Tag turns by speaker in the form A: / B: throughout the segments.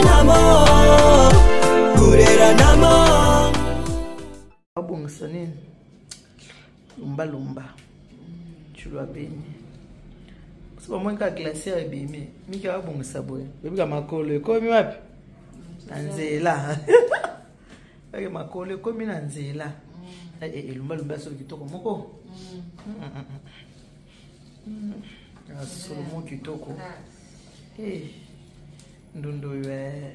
A: namo kurera namo
B: abong sanin lumba chulwa benye so mwenka glacier ebimi miki abong saboye bebika makolo ekomi wapi nanzela ake makolo ekomi nanzela lumba so kitoko moko solo mo kitoko ndundo we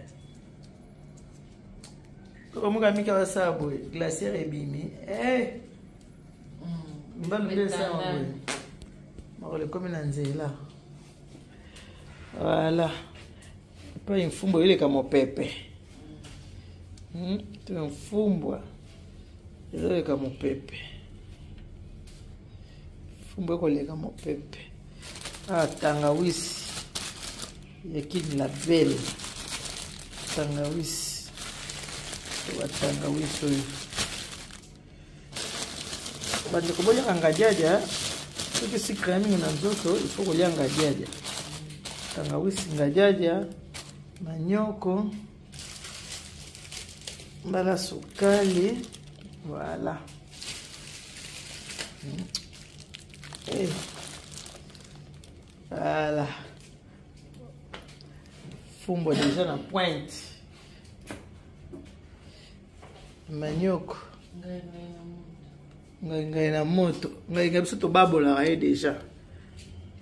B: ko mo ga mika wasabo glacier ebimi mbalumbe sawa boy makole komi na nzela voilà pa infumbo ile kama pepe tu infumbo ile kama pepe fumbo ko le kama pepe tangawisi yakini la belle tangawisi watangawisi bande ko boya ngajaja soki si krami na nzoto il faut ko ya ngajaja tangawisi ngajaja manyoko mbala sukali voilà voilà fumbo déjà na pointe manioko ngai na moto ngai biso to babola ngai déjà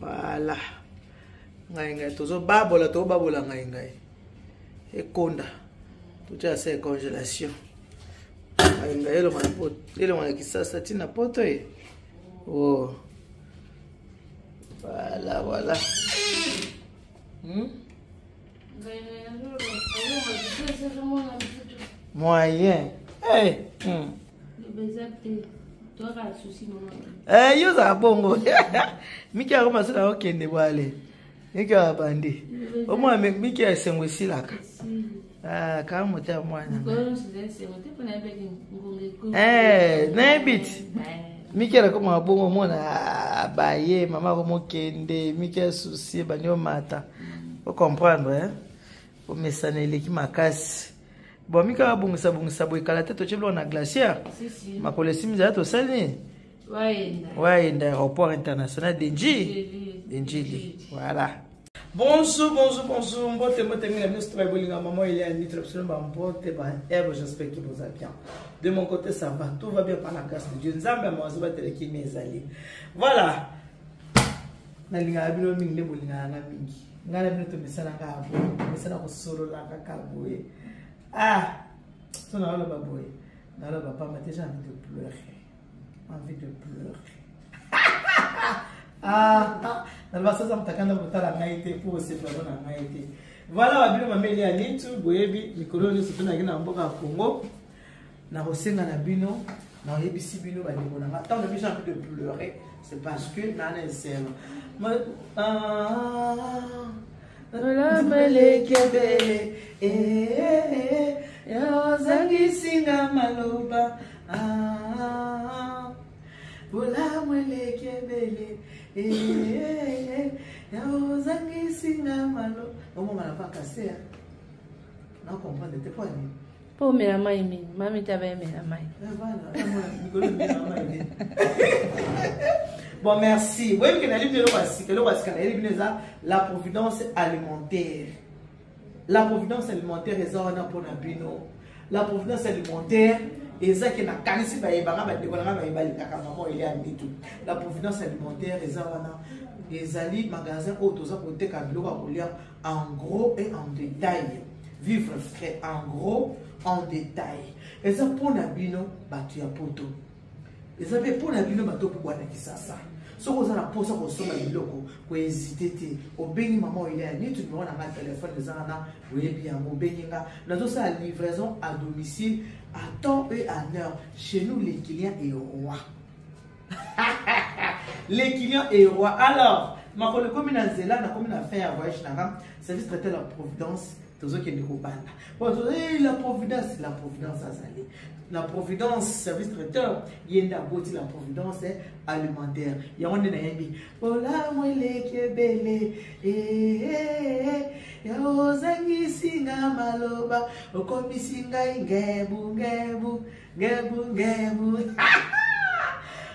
B: voilà ngai tozo babola ngai ekonda tout ça c'est congélation ngai elo mapoto elo mwana kisasa tina poto oh voilà moyen yo za bongo miki ya koma sala okende wale miki ya bandi omwa miki ya sengwe silaka kama muta mwana na bit miki ya koma bongo mona baye mama ko mokende miki ya souci banyo mata faut comprendre o mesana eleki makasi bon mika bungisa boy kala teto cheblo na glacier makole simza to sali waenda aéroport international d'Enjili voilà bonjour mbote mina ministre bolinga maman il y a une interruption mbote ba j'espère que vous allez bien de mon côté ça va tout va bien par la grâce de Dieu nzambe mawazo teleki mezali voilà na linga bino mingi bolinga na mingi ngala bino to misana ngabo misana ko solo la kakaboye ça n'a pas boy. N'a pas mais déjà envie de pleurer. Dans le sens où tu as la naïté pour se faire la naïté. Voilà, on a vu ma nitu boyebi mikolo ni sopena ngina mboka Congo. Na rosenga na bino, na yebisi bino ba ndeko na. Tant de envie de pleurer, c'est parce que na na sema. La melekebe zangi singa maloba Bola melekebe zangi singa maloba Omo malapa kasea na comprendre te pas ni
C: po me amai mi mami tabe me amai
B: bon merci oui que na libino basika la providence alimentaire. La providence alimentaire est là pour Nabino. La providence alimentaire est là qui n'a qu'à ici bah il va pas décoller bah il va les caca maman il est à tout. La providence alimentaire est là les ali magasins autres ça pour te cabilo à lire en gros et en détail. Vivre frais en gros en détail. Et ça pour Nabino bah tu as poto. Et ça fait pour Nabino bah tu peux boire qui ça. So vous allez poser vos sommes à l'iloko, vous hésitez, au béni maman il est à ni tout le monde a un téléphone de Zana, vous êtes bien, au béni là, nous avons la livraison à domicile à temps et à l'heure. Chez nous les clients et rois. Les clients et rois. Alors, ma collègue comme une zéla, comme une affaire à voyage, service traité la providence La providence azali. La providence service traiteur, yenda boti la providence alimentaire. Ya on na yembi. Ola mwele kebele. Ya ozangi singa maloba. Okomi singa ngebu.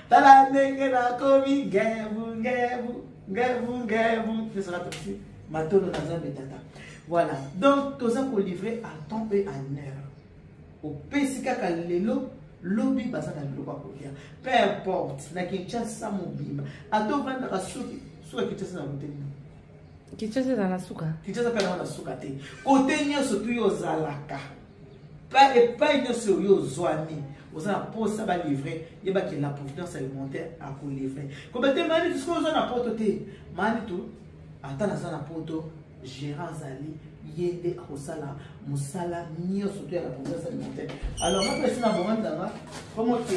B: Tala nenge na komi ngebu. Ce sera aussi. Matono nazambe tata. Voilà, donc tout ça pour livrer à temps et à heure. Au PCK Kalelo, lobby basana loba. Peu importe, na Kinshasa mobile. À tout vendre à souki, soit Kinshasa na moteni.
C: Kinshasa na suka.
B: Kinshasa pela na suka te. Côté nyoso tu yo zalaka. Pas nyoso yo zwani. Vous avez pour ça livrer, il y a la providence alimentaire à vous livrer. Comme tu mani tout ce qu'on a apporté, mani tout, attends na sana poto. Gérant Zali, yende akosala musala nyo surtout à la province alimentaire. Alors moi personne na bonga ndanga, comment que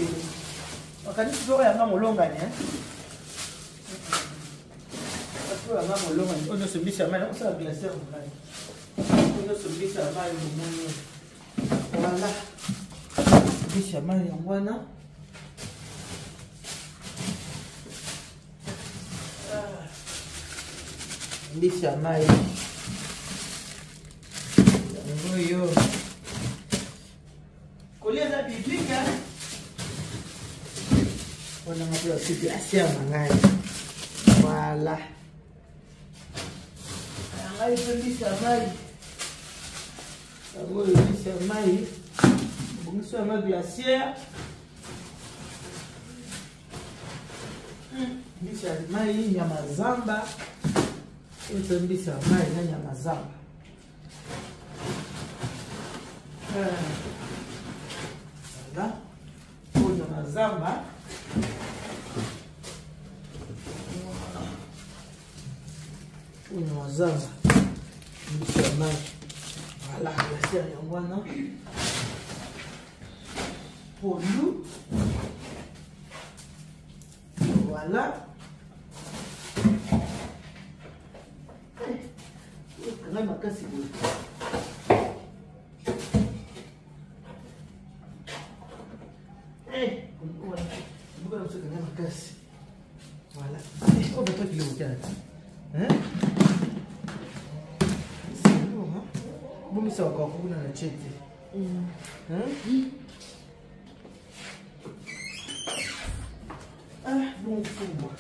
B: wakati sio ya ngamo longa ni Parce que ya ngamo longa ni on se mbisa mal, on se glacière mal. On se mbisa mal mon. Voilà. Mbisa mal ya ngwana. Mbisa mal. Yo. Coller la biblique, on a un peu de situation. Voilà. On a dit ça maille. On a dit ça maille. On a mis glacière. Bisa maille nyamazamba. On a dit ça maille nyamazamba. Voilà. Pour la zamba. Pour la zamba. Voilà, la série en voit, non? Pour nous. Voilà. Quand même, à casser. Voilà. Oh, mais toi qui l'as au calme. Hein? C'est lourd, hein? Bon, mais c'est encore pour vous dans la tête. Hein? Ah, bon, fou-moi.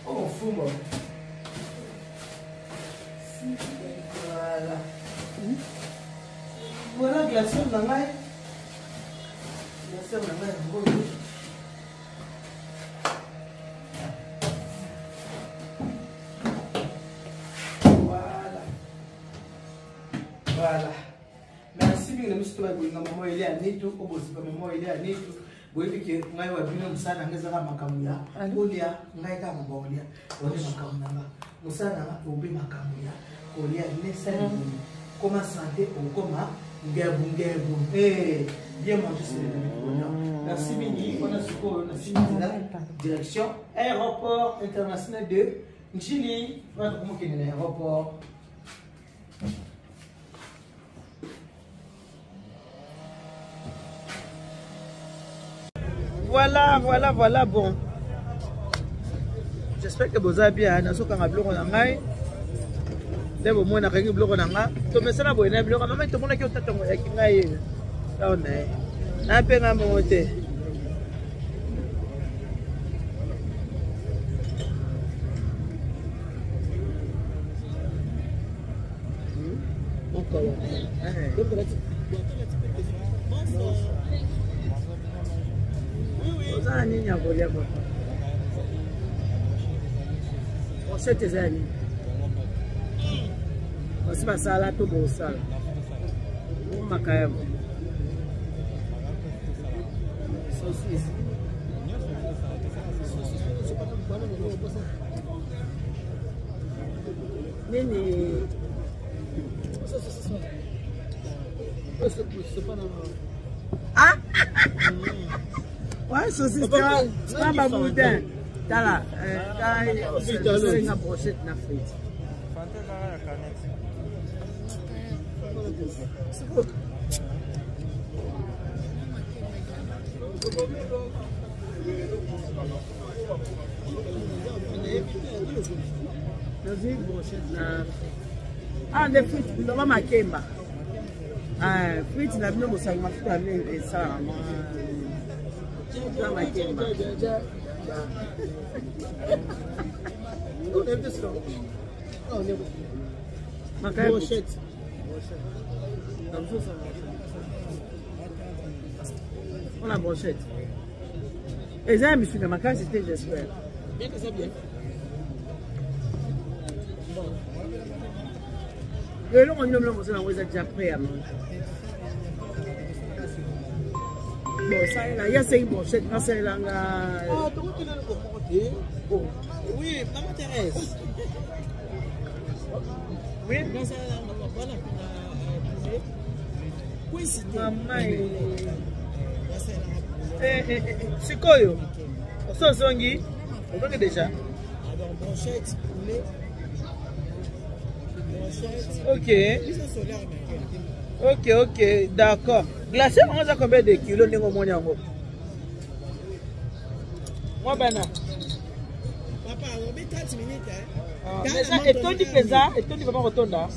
B: Oh, fou-moi. Voilà. Voilà, glacière dans l'ail. Glacière dans l'ail, bon. Voilà. Merci bien, nous sommes maman il est à Neto, au bout de maman il est à Neto. Vous voyez que nous avons vu ça dans les arabes Makamuya. Olia, Naika Mambolia, Olia Makamuna, Musana, Obi Makamuya, Olia, Nessa, comment santé ou comment Gabou. Eh, bien manger sur les merci Mini, on a ce direction aéroport international de Njili. Voilà comment qu'il est l'aéroport. Voilà, bon. J'espère que vous avez bien. Nous sommes en bloc en anglais. Dès au moins, on a réglé le bloc en anglais. Tout le monde a bien bloc en anglais. Tout le monde a bien bloc en anglais. Là, on est. Un peu à monter. Encore. Nini ya kolia kwa osete zani osiba sala to bo sala makaya sosis nini ah ouais, saucisse, c'est pas boudin. T'as là, t'as une brochette na frite.
A: Ah, des frites, nous avons ma kemba. Ah, frites, nous avons ma mafuta et ça. Nous avons ma kemba. Ma brochette. On a brochette. Et ça, monsieur, ma case, c'était, j'espère. Bien que ça bien. Et là, on est déjà prêt à manger. Bon, ça là, il y a 5 brochettes, ça là. Ah, tu veux le oui, ça m'intéresse. Oui, dans ça là, voilà. Oui, c'est maman. C'est quoi yo? On s'en songi. On connaît déjà. Alors, brochette, poulet. Ok, d'accord. Glacé, on a combien de kilos de mon. Moi, bana. Papa, on met 30 minutes. Mais ça, et toi, tu fais ça, et toi, tu vas pas retourner.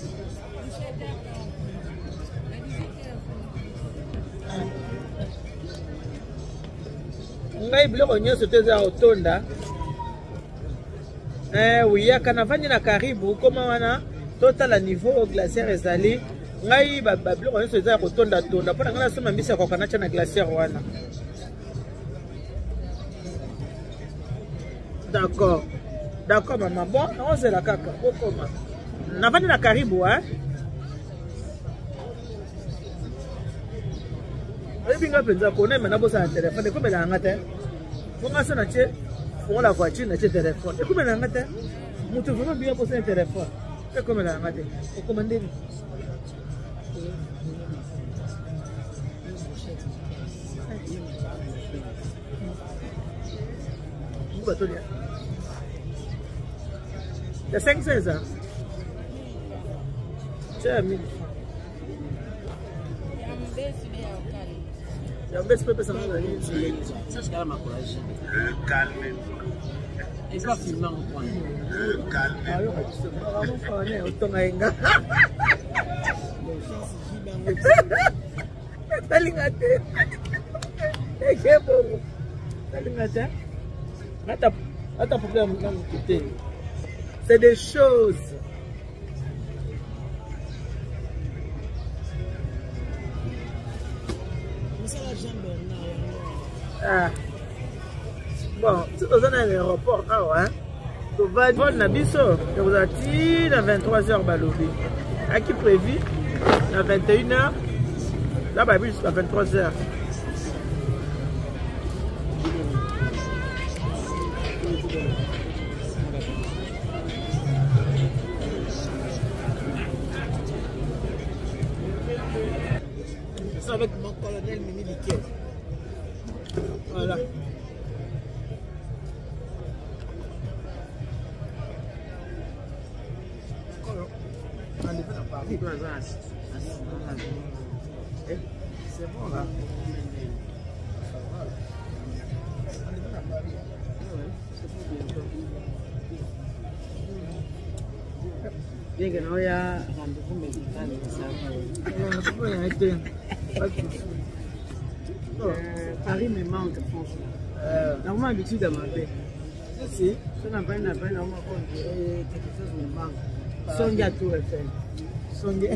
A: Ngai biloko nyonso teza otonda. Oui, ya kanavani na karibu koma wana total niveau glaciaire ezali. Ngai ba biloko nyonso teza otonda tonda pona ngana soma mbisa kwa kanacha na glaciaire wana. D'accord. D'accord maman. Bon, on se la kaka. Okoma. Navani na karibu hein. Binga penza ko na mena bosa téléphone ko mena ngata ko ngasa na che ko la voiture na che téléphone ko mena ngata mutu vraiment bien bosa téléphone ko mena ngata ko commander ni bato ya de 500 ans c'est mi le calme. Et ça, c'est le calme. C'est des choses. Ah. Bon, si vous êtes à l'aéroport, vous allez voir Nabiso, vous êtes à 23h Balobi. À qui prévu à 21h, là, jusqu'à 23h. Je suis avec mon colonel Mimi Liquet. Voilà. C'est bon là. Bien que nous y a rendez-vous médical, Paris me manque, franchement. Normalement, habitude à m'appeler. Si, je n'appelle, normalement, quelque chose me manque. Songa tout est fait. Songa.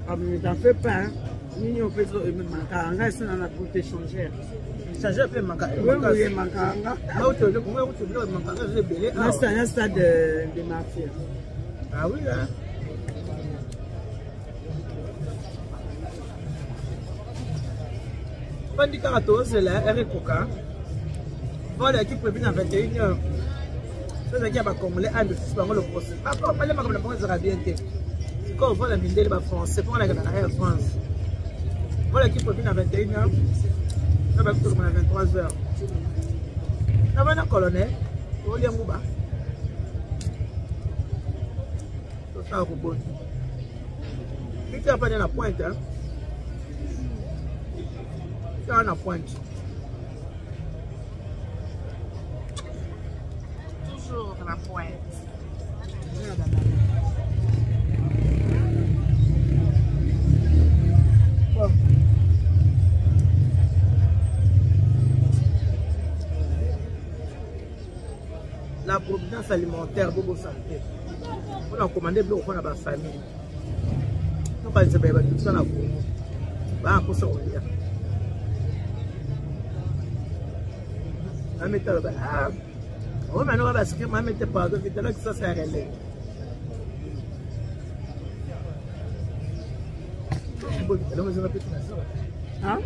A: Ah, mais t'en fais pas, hein. Nous, on peut me manquer. On reste dans la pour t'échanger. Changer peut manquer. Oui, oui, manquer. C'est un stade de mafia. Ah oui, hein. Quand on dit que c'est là, Eric Coca. Voilà, l'équipe prévue à 21h. C'est qui a comblé un de six le procès. Après, on va comme la France sera bien. C'est quand on voit la mine de la France, c'est pour la France. Voilà, l'équipe prévue à 21h. On va comme à 23h. On va dans le colonel. On va aller à Mouba. Ça a rebond. Si tu n'as pas la pointe, hein? Tu as la pointe.
C: Toujours la pointe.
A: Bon. La providence alimentaire, beaucoup santé. On a commandé beaucoup pour la famille. On va dire que tout ça, on pour ça, on y a. On met on va nous parce que ma mette pas de vidéo que ça c'est réel. Hein?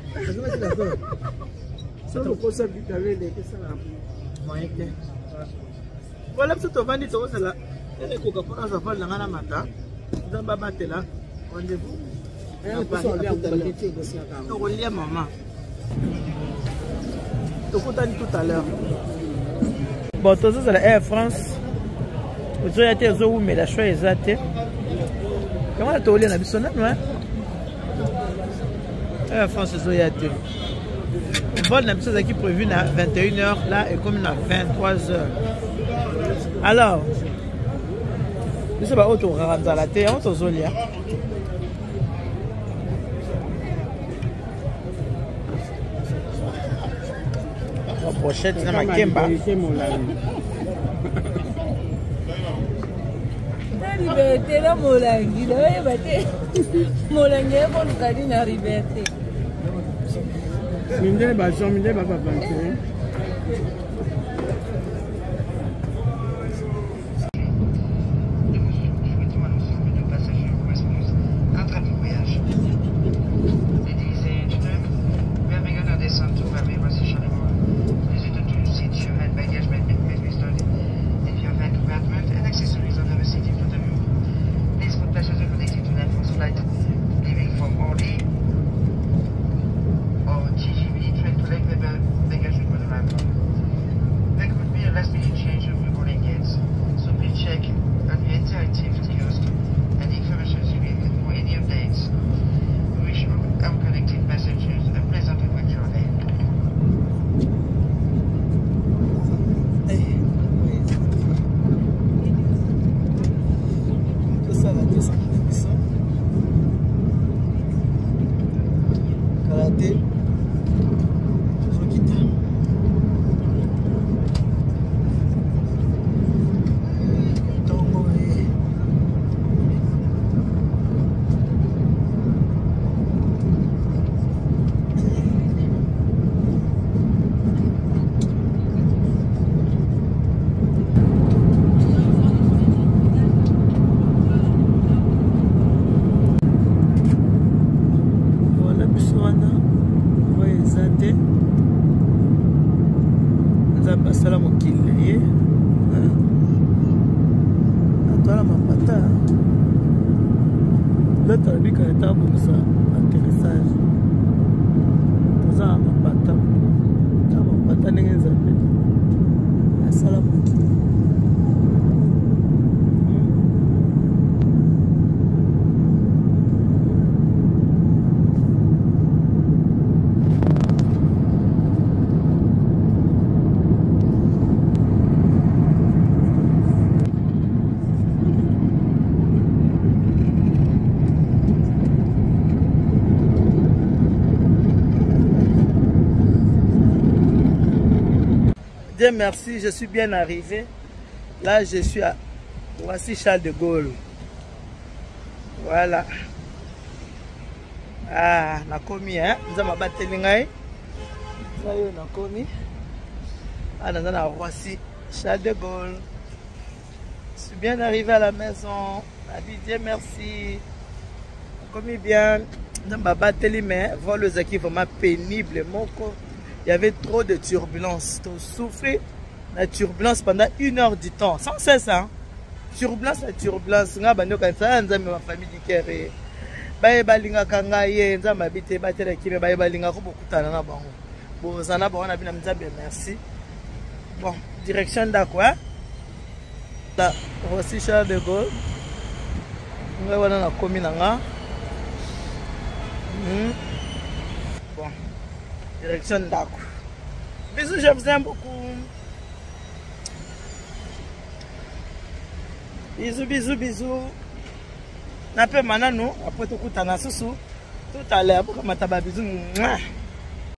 A: Ça le concept du carré que ça là. Moyen que. Voilà ce que tu vends dit ça là. Et que quand on va faire la matin, on va battre là. Rendez-vous. On lit maman. Tout à l'heure. Bon, tout ça c'est la Air France. Vous avez été au mais la choix est zaté. Comment tu as eu la mission là, non? Air France c'est zaté. Le vol n'a qui prévu à 21h là et comme à 23h. Alors, je sais pas où tu rentres dans la terre, on te zolia. La pochette na makemba.
C: La liberté la molangi, la liberté. Molangi pour le cadeau na liberté.
A: Minde ba chambre, minde ba papa. Dieu merci, je suis bien arrivé. Là, je suis à voici Charles de Gaulle. Voilà. Ah, nakomi hein. Nous avons battu l'ingaï. Ça y est, nakomi. Ah, nous avons voici Charles de Gaulle. Je suis bien arrivé à la maison. Dieu merci. Nakomi bien. Nous avons battu l'ingaï. Voir les équipes vraiment pénibles. Il y avait trop de turbulences. Tu souffrais la turbulence pendant 1 heure du temps. Sans cesse, hein? Turbulence, la turbulence. Ma famille dit que baye balinga kangaye nza mabite batela kibe baye balinga ko bokutana na bango. Bozana ba wana bina mzambe merci. Bon, direction d'Aqua. Là, voici Charles de Gaulle.
B: ngai wana nakomi na nga. Bon, direction ndako. Bisous, je vous aime beaucoup. Bisous, bisous, bisous. Nape manano, après tout coup, t'as na sousou. Tout à l'heure, pour que ma tabac bisous.